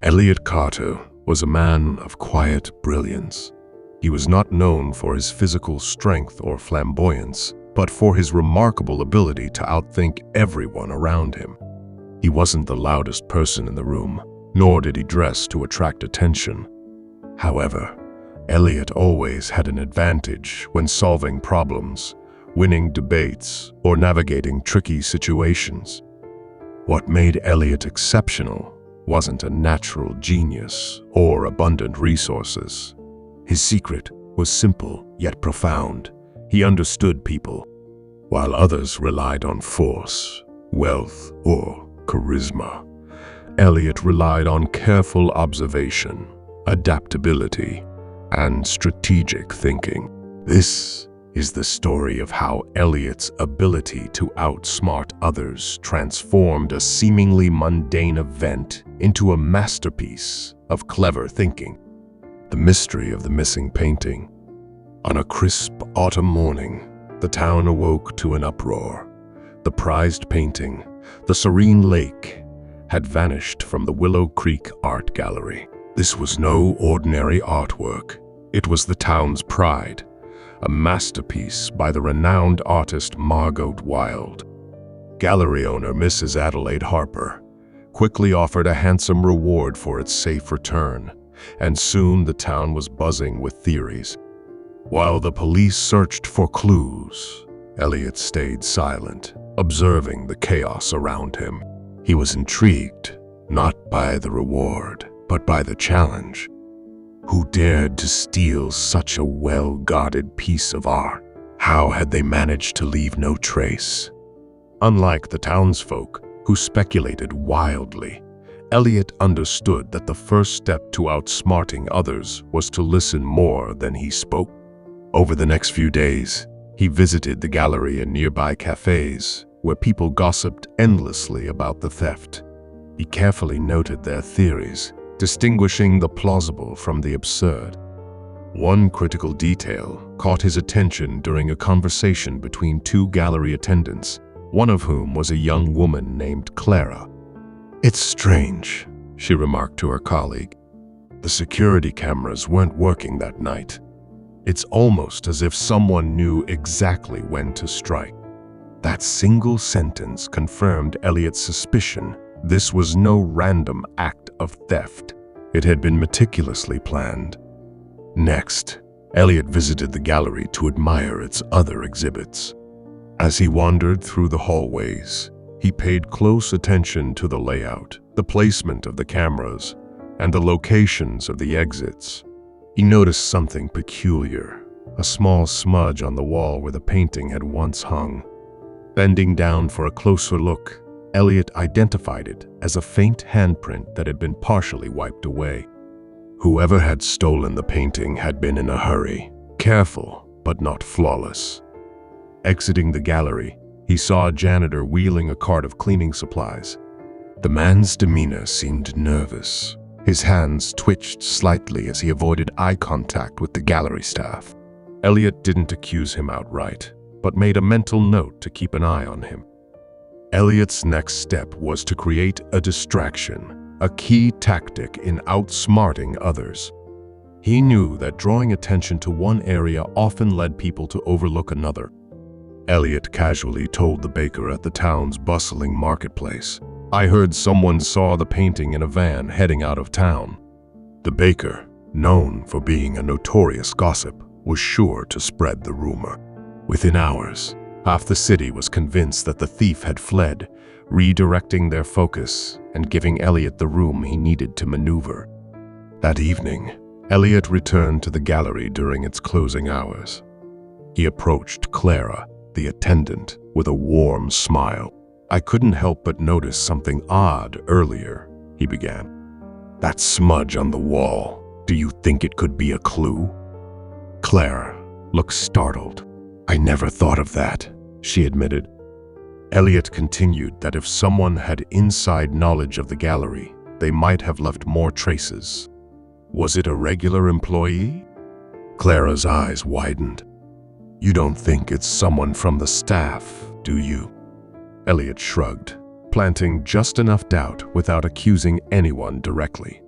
Elliot Carter was a man of quiet brilliance. He was not known for his physical strength or flamboyance, but for his remarkable ability to outthink everyone around him. He wasn't the loudest person in the room, nor did he dress to attract attention. However, Elliot always had an advantage when solving problems, winning debates, or navigating tricky situations. What made Elliot exceptional wasn't a natural genius or abundant resources. His secret was simple yet profound. He understood people, while others relied on force, wealth, or charisma. Elliot relied on careful observation, adaptability, and strategic thinking. This is the story of how Elliot's ability to outsmart others transformed a seemingly mundane event into a masterpiece of clever thinking. The mystery of the missing painting. On a crisp autumn morning, the town awoke to an uproar. The prized painting, the serene lake, had vanished from the Willow Creek Art Gallery. This was no ordinary artwork. It was the town's pride, a masterpiece by the renowned artist Margot Wilde. Gallery owner Mrs. Adelaide Harper quickly offered a handsome reward for its safe return, and soon the town was buzzing with theories. While the police searched for clues, Elliot stayed silent, observing the chaos around him. He was intrigued, not by the reward, but by the challenge. Who dared to steal such a well-guarded piece of art? How had they managed to leave no trace? Unlike the townsfolk, who speculated wildly, Elliot understood that the first step to outsmarting others was to listen more than he spoke. Over the next few days, he visited the gallery and nearby cafes, where people gossiped endlessly about the theft. He carefully noted their theories, distinguishing the plausible from the absurd. One critical detail caught his attention during a conversation between two gallery attendants, one of whom was a young woman named Clara. "It's strange," she remarked to her colleague. "The security cameras weren't working that night. It's almost as if someone knew exactly when to strike." That single sentence confirmed Elliot's suspicion. This was no random act of theft. It had been meticulously planned. Next, Elliot visited the gallery to admire its other exhibits. As he wandered through the hallways, he paid close attention to the layout, the placement of the cameras, and the locations of the exits. He noticed something peculiar, a small smudge on the wall where the painting had once hung. Bending down for a closer look, Elliot identified it as a faint handprint that had been partially wiped away. Whoever had stolen the painting had been in a hurry, careful but not flawless. Exiting the gallery, he saw a janitor wheeling a cart of cleaning supplies. The man's demeanor seemed nervous. His hands twitched slightly as he avoided eye contact with the gallery staff. Elliot didn't accuse him outright, but made a mental note to keep an eye on him. Elliot's next step was to create a distraction, a key tactic in outsmarting others. He knew that drawing attention to one area often led people to overlook another. Elliot casually told the baker at the town's bustling marketplace, "I heard someone saw the painting in a van heading out of town." The baker, known for being a notorious gossip, was sure to spread the rumor. Within hours, half the city was convinced that the thief had fled, redirecting their focus and giving Elliot the room he needed to maneuver. That evening, Elliot returned to the gallery during its closing hours. He approached Clara, the attendant, with a warm smile. "I couldn't help but notice something odd earlier," he began. "That smudge on the wall, do you think it could be a clue?" Clara looked startled. "I never thought of that," she admitted. Elliot continued that if someone had inside knowledge of the gallery, they might have left more traces. "Was it a regular employee?" Clara's eyes widened. "You don't think it's someone from the staff, do you?" Elliot shrugged, planting just enough doubt without accusing anyone directly.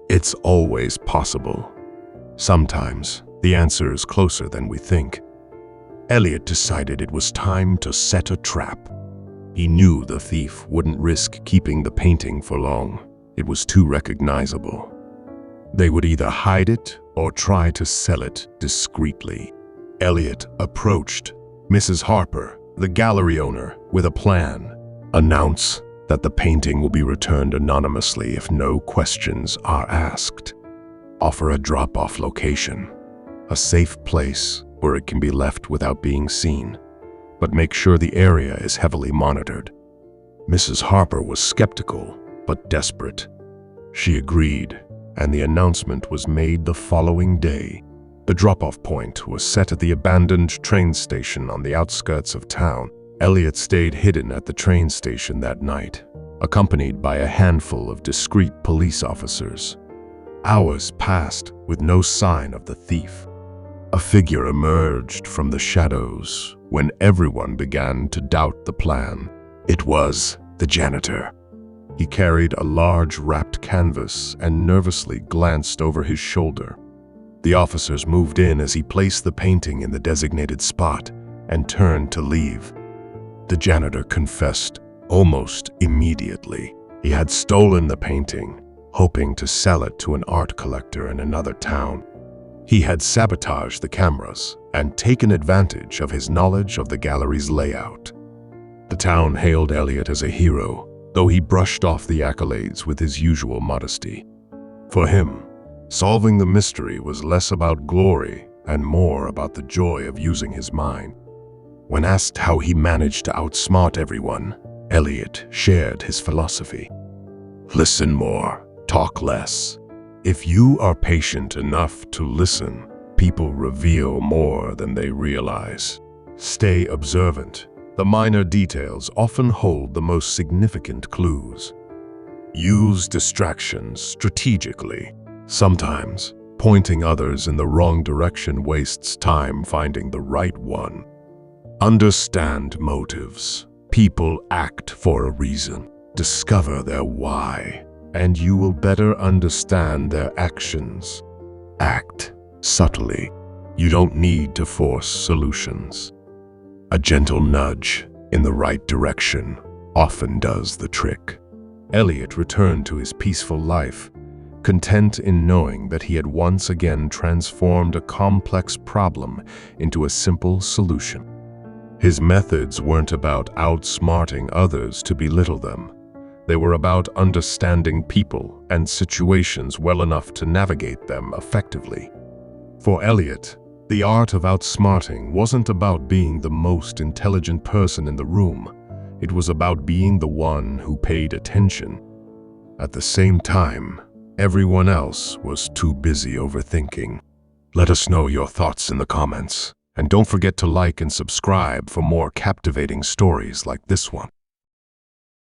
It's always possible. Sometimes the answer is closer than we think. Elliot decided it was time to set a trap. He knew the thief wouldn't risk keeping the painting for long. It was too recognizable. They would either hide it or try to sell it discreetly. Elliot approached Mrs. Harper, the gallery owner, with a plan. Announce that the painting will be returned anonymously if no questions are asked. Offer a drop-off location, a safe place where it can be left without being seen, but make sure the area is heavily monitored. Mrs. Harper was skeptical but desperate. She agreed, and the announcement was made the following day. The drop-off point was set at the abandoned train station on the outskirts of town. Elliot stayed hidden at the train station that night, accompanied by a handful of discreet police officers. Hours passed with no sign of the thief. A figure emerged from the shadows when everyone began to doubt the plan. It was the janitor. He carried a large wrapped canvas and nervously glanced over his shoulder. The officers moved in as he placed the painting in the designated spot and turned to leave. The janitor confessed almost immediately. He had stolen the painting, hoping to sell it to an art collector in another town. He had sabotaged the cameras and taken advantage of his knowledge of the gallery's layout. The town hailed Elliot as a hero, though he brushed off the accolades with his usual modesty. For him, solving the mystery was less about glory and more about the joy of using his mind. When asked how he managed to outsmart everyone, Elliot shared his philosophy. Listen more, talk less. If you are patient enough to listen, people reveal more than they realize. Stay observant. The minor details often hold the most significant clues. Use distractions strategically. Sometimes, pointing others in the wrong direction wastes time finding the right one. Understand motives. People act for a reason. Discover their why, and you will better understand their actions. Act subtly. You don't need to force solutions. A gentle nudge in the right direction often does the trick. Elliot returned to his peaceful life, content in knowing that he had once again transformed a complex problem into a simple solution. His methods weren't about outsmarting others to belittle them. They were about understanding people and situations well enough to navigate them effectively. For Elliot, the art of outsmarting wasn't about being the most intelligent person in the room. It was about being the one who paid attention. At the same time, everyone else was too busy overthinking. Let us know your thoughts in the comments. And don't forget to like and subscribe for more captivating stories like this one.